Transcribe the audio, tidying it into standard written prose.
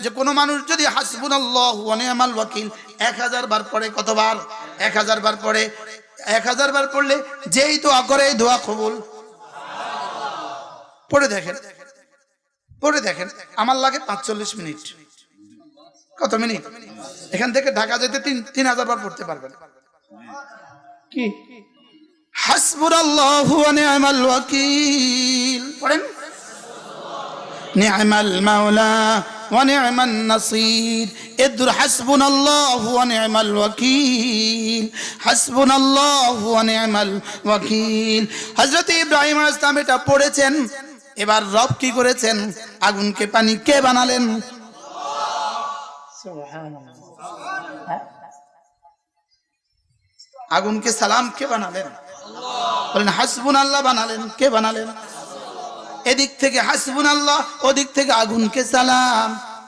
যে কোনো মানুষ যদি হাসবুনাল্লাহু ওয়া নি'মাল ওয়াকিল 1000 বার পড়ে, কতবার? 1000 বার পড়ে। 1000 বার পড়লে যেই দোয়া করে এই দোয়া কবুল। পড়ে দেখেন আমার লাগে 45 মিনিট। কত মিনিট? এখান থেকে ঢাকা যেতে 3000 বার পড়তে পারবেন। কি হাসবুনাল্লাহু ওয়া নি'মাল ওয়াকিল পড়েন, নি'মাল মাওলা ওয়া নি'মান নাসির। এদুর হাসবুনাল্লাহু ওয়া নি'মাল ওয়াকিল, হাসবুনাল্লাহু ওয়া নি'মাল ওয়াকিল। হযরত ইব্রাহিম আলাইহিস সালাম এটা পড়েছেন। এবার রব কি করেছেন? আগুনকে পানি কে বানালেন? সুবহানাল্লাহ। আগুনকে সালাম কে বানালেন? বলেন হাসবুনাল্লাহ বানালেন। কে বানালেন? এদিক থেকে হাসবুনাল্লাহ, ওদিক থেকে আগুনকে সালাম।